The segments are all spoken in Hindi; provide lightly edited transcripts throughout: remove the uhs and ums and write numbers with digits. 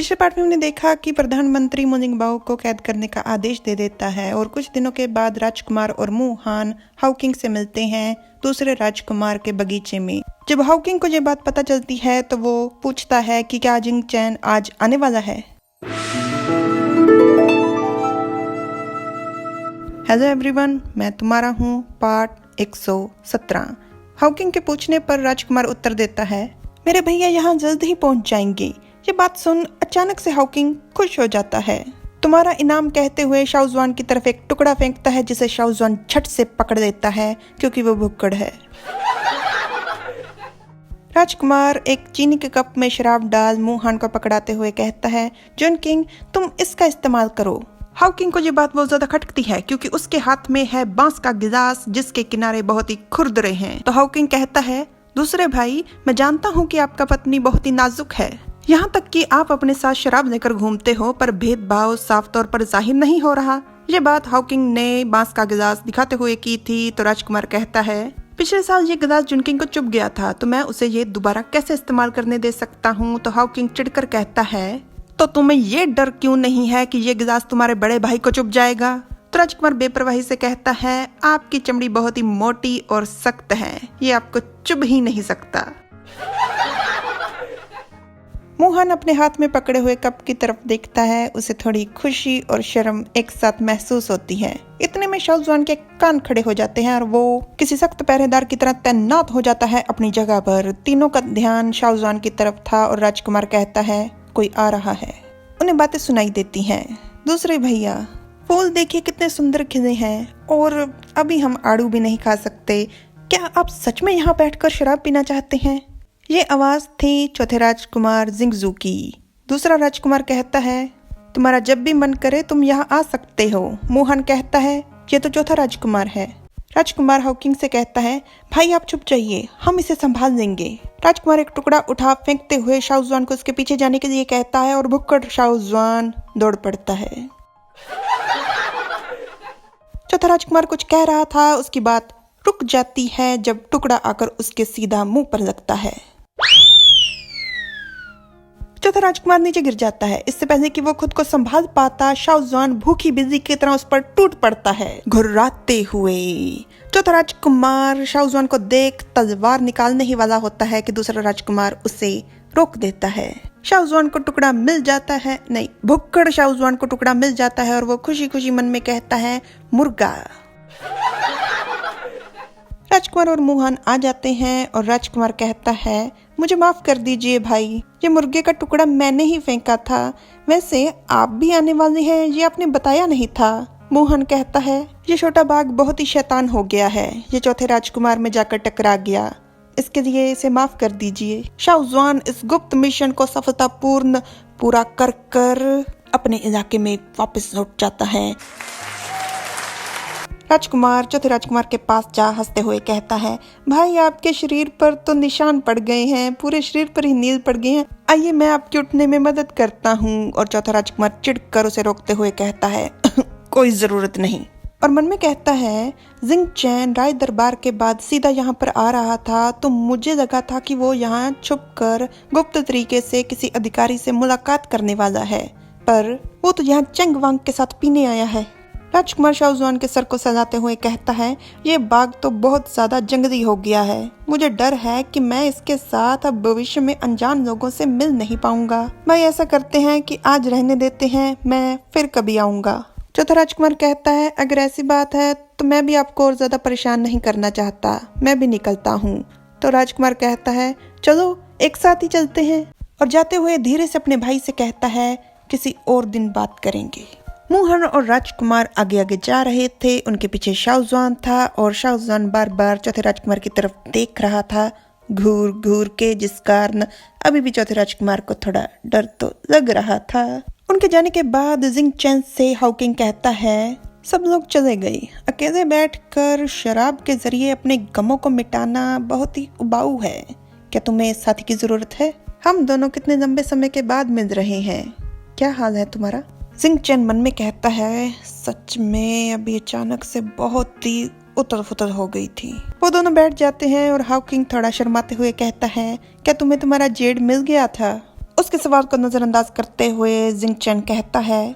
पिछले पार्ट में हमने देखा कि प्रधानमंत्री मुनिंगबाओ को कैद करने का आदेश दे देता है और कुछ दिनों के बाद राजकुमार और मुहान हाउकिंग से मिलते हैं दूसरे राजकुमार के बगीचे में। जब हाउकिंग को ये बात पता चलती है तो वो पूछता है कि क्या जिंग चैन आज आने वाला है। हेलो एवरीवन, मैं तुम्हारा हूँ पार्ट 117। हाउकिंग के पूछने पर राजकुमार उत्तर देता है, मेरे भैया यहाँ जल्द ही पहुँच जाएंगे। ये बात सुन अचानक से हाउकिंग खुश हो जाता है। तुम्हारा इनाम कहते हुए शाओजुआन की तरफ एक टुकड़ा फेंकता है जिसे शाओजुआन झट से पकड़ लेता है क्योंकि वो भुक्कड़ है। राजकुमार एक चीनी के कप में शराब डाल मुहान को पकड़ाते हुए कहता है, जॉन किंग तुम इसका इस्तेमाल करो। हाउकिंग को ये बात बहुत ज्यादा खटकती है क्योंकि उसके हाथ में है बांस का गिलास जिसके किनारे बहुत ही खुरदरे हैं। तो हाउकिंग कहता है, दूसरे भाई मैं जानता हूँ कि आपका पत्नी बहुत ही नाजुक है, यहाँ तक कि आप अपने साथ शराब लेकर घूमते हो, पर भेदभाव साफ तौर पर जाहिर नहीं हो रहा। ये बात हाउकिंग ने बांस का गिलास दिखाते हुए की थी। तो राजकुमार कहता है, पिछले साल ये गिलास जुनकिंग को चुभ गया था तो मैं उसे ये दोबारा कैसे इस्तेमाल करने दे सकता हूँ। तो हाउकिंग चिढ़कर कहता है, तो तुम्हें ये डर क्यों नहीं है कि ये गिलास तुम्हारे बड़े भाई को चुभ जाएगा। तो राजकुमार बेपरवाही से कहता है, आपकी चमड़ी बहुत ही मोटी और सख्त है, ये आपको चुभ ही नहीं सकता। मुहान अपने हाथ में पकड़े हुए कप की तरफ देखता है। उसे थोड़ी खुशी और शर्म एक साथ महसूस होती है। इतने में शाओजुआन के कान खड़े हो जाते हैं और वो किसी सख्त पहरेदार की तरह तैनात हो जाता है अपनी जगह पर। तीनों का ध्यान शाओजुआन की तरफ था और राजकुमार कहता है, कोई आ रहा है। उन्हें बातें सुनाई देती हैं। दूसरे भैया, फूल देखिए कितने सुंदर खिले हैं और अभी हम आड़ू भी नहीं खा सकते। क्या आप सच में यहाँ बैठकर शराब पीना चाहते हैं? ये आवाज थी चौथे राजकुमार जिंगजू की। दूसरा राजकुमार कहता है, तुम्हारा जब भी मन करे तुम यहाँ आ सकते हो। मुहान कहता है, ये तो चौथा राजकुमार है। राजकुमार हाउकिंग से कहता है, भाई आप चुप जाइए, हम इसे संभाल लेंगे। राजकुमार एक टुकड़ा उठा फेंकते हुए शाओजुआन को उसके पीछे जाने के लिए कहता है और भुक्कड़ शाओजुआन दौड़ पड़ता है। चौथा राजकुमार कुछ कह रहा था, उसकी बात रुक जाती है जब टुकड़ा आकर उसके सीधा मुंह पर लगता है। चौथा राजकुमार नीचे गिर जाता है। इससे पहले कि वो खुद को संभाल पाता, शाओजुआन भूखी बिजली की तरह उस पर टूट पड़ता है घुर्राते हुए। चौथा राजकुमार शाओजुआन को देख तलवार निकालने ही वाला होता है कि दूसरा राजकुमार उसे रोक देता है। शाओजुआन को टुकड़ा मिल जाता है, नहीं भुक्कड़ शाओजुआन को टुकड़ा मिल जाता है और वो खुशी खुशी मन में कहता है, मुर्गा। राजकुमार और मुहान आ जाते हैं और राजकुमार कहता है, मुझे माफ कर दीजिए भाई, ये मुर्गे का टुकड़ा मैंने ही फेंका था। वैसे आप भी आने वाले हैं ये आपने बताया नहीं था। मुहान कहता है, ये छोटा बाघ बहुत ही शैतान हो गया है, ये चौथे राजकुमार में जाकर टकरा गया, इसके लिए इसे माफ कर दीजिए। शाओजुआन इस गुप्त मिशन को सफलतापूर्ण पूरा कर अपने इलाके में वापस लौट जाता है। राजकुमार चौथे राजकुमार के पास जा हंसते हुए कहता है, भाई आपके शरीर पर तो निशान पड़ गए हैं, पूरे शरीर पर ही नील पड़ गए हैं, आइए मैं आपके उठने में मदद करता हूँ। और चौथा राजकुमार चिढ़कर उसे रोकते हुए कहता है, कोई जरूरत नहीं। और मन में कहता है, जिंग चैन राय दरबार के बाद सीधा यहाँ पर आ रहा था तो मुझे लगा था कि वो यहाँ छुपकर गुप्त तरीके से किसी अधिकारी से मुलाकात करने वाला है, पर वो तो यहाँ चेंग वांग के साथ पीने आया है। राजकुमार शाओजुआन के सर को सहलाते हुए कहता है, ये बाघ तो बहुत ज्यादा जंगली हो गया है, मुझे डर है कि मैं इसके साथ अब भविष्य में अनजान लोगों से मिल नहीं पाऊंगा। भाई ऐसा करते हैं कि आज रहने देते हैं, मैं फिर कभी आऊंगा। चौथा राजकुमार कहता है, अगर ऐसी बात है तो मैं भी आपको और ज्यादा परेशान नहीं करना चाहता, मैं भी निकलता हूँ। तो राजकुमार कहता है, चलो एक साथ ही चलते हैं। और जाते हुए धीरे से अपने भाई से कहता है, किसी और दिन बात करेंगे। मुहान और राजकुमार आगे आगे जा रहे थे, उनके पीछे शाओजुआन था और शाओजुआन बार बार चौथे राजकुमार की तरफ देख रहा था घूर घूर के, जिस कारण अभी भी चौथे राजकुमार को थोड़ा डर तो लग रहा था। उनके जाने के बाद जिंग चैन से हाउकिंग कहता है, सब लोग चले गए, अकेले बैठकर शराब के जरिए अपने गमों को मिटाना बहुत ही उबाऊ है, क्या तुम्हें साथी की जरूरत है? हम दोनों कितने लंबे समय के बाद मिल रहे हैं, क्या हाल है तुम्हारा? जिंग चैन मन में कहता है, सच में अभी अचानक से बहुत ही उतल फुतल हो गई थी। वो दोनों बैठ जाते हैं और हाउकिंग थोड़ा शर्माते हुए कहता है, क्या तुम्हें तुम्हारा जेड मिल गया था? उसके सवाल को नजरअंदाज करते हुए जिंग चैन कहता है,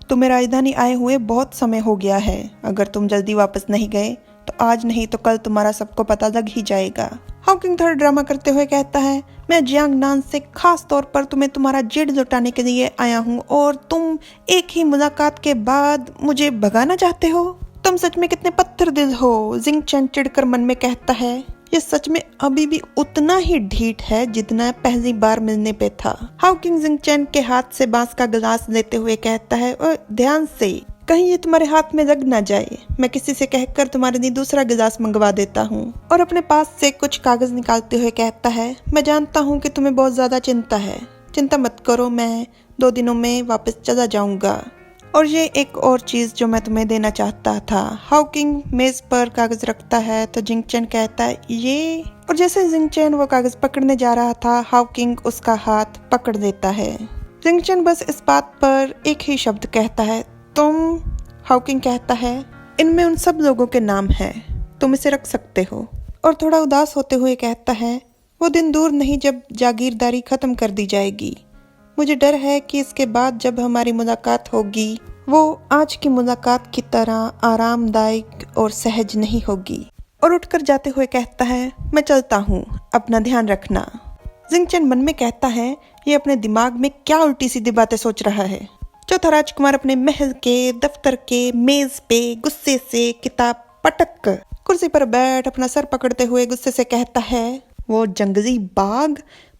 तुम्हें राजधानी आए हुए बहुत समय हो गया है। अगर तुम जल्दी वापस नहीं गए तो आज नहीं तो कल तुम्हारा सबको पता लग ही जाएगा। हाउकिंग थोड़ा ड्रामा करते हुए कहता है, मैं जियांग नान से खास तौर पर तुम्हें तुम्हारा जेड लौटाने के लिए आया हूँ और तुम एक ही मुलाकात के बाद मुझे भगाना चाहते हो। तुम सच में कितने पत्थर दिल हो। जिंग चैन चिढ़कर मन में कहता है, ये सच में अभी भी उतना ही ढीठ है जितना पहली बार मिलने पे था। हाउकिंग जिंग चैन के हाथ से बांस का गिलास लेते हुए कहता है, और ध्यान से, कहीं ये तुम्हारे हाथ में लग ना जाए। मैं किसी से कहकर तुम्हारे लिए दूसरा गिलास मंगवा देता हूँ। और अपने पास से कुछ कागज निकालते हुए कहता है, मैं जानता हूँ कि तुम्हें बहुत ज्यादा चिंता है। चिंता मत करो, मैं 2 दिनों में वापस चला जाऊंगा। और ये एक और चीज जो मैं तुम्हें देना चाहता था। हाउकिंग मेज पर कागज रखता है तो जिंग चैन कहता है, ये। और जैसे जिंग चैन वो कागज पकड़ने जा रहा था, हाउकिंग उसका हाथ पकड़ लेता है। जिंग चैन बस इस बात पर एक ही शब्द कहता है, तुम। हाउकिंग कहता है, इनमें उन सब लोगों के नाम है, तुम इसे रख सकते हो। और थोड़ा उदास होते हुए कहता है, वो दिन दूर नहीं जब जागीरदारी खत्म कर दी जाएगी। मुझे डर है कि इसके बाद जब हमारी मुलाकात होगी वो आज की मुलाकात की तरह आरामदायक और सहज नहीं होगी। और उठकर जाते हुए कहता है, मैं चलता हूँ, अपना ध्यान रखना। जिंग चैन मन में कहता है, ये अपने दिमाग में क्या उल्टी सीधी बातें सोच रहा है। चौथा राजकुमार अपने महल के दफ्तर के मेज पे गुस्से से किताब पटक कर कुर्सी पर बैठ अपना सर पकड़ते हुए गुस्से से कहता है, वो जंगली बाघ।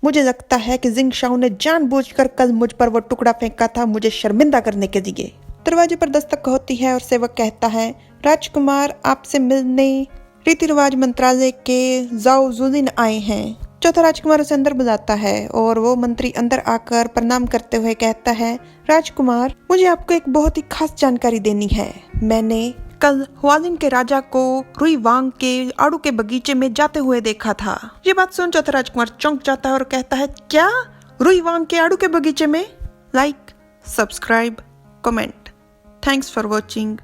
मुझे लगता है कि जिंग शाओ ने जानबूझकर कल मुझ पर वो टुकड़ा फेंका था, मुझे शर्मिंदा करने के लिए। दरवाजे पर दस्तक होती है और सेवक कहता है, राजकुमार आपसे मिलने रीति रिवाज मंत्रालय के जाओ जुलिन आए हैं। चौथा राजकुमार उसे अंदर बुलाता है और वो मंत्री अंदर आकर प्रणाम करते हुए कहता है, राजकुमार, मुझे आपको एक बहुत ही खास जानकारी देनी है। मैंने कल हुआलिन के राजा को रुई वांग के आड़ू के बगीचे में जाते हुए देखा था। ये बात सुन चौथा राजकुमार चौंक जाता है और कहता है, क्या, रुई वांग के आड़ू के बगीचे में? Like, subscribe, comment. Thanks for watching.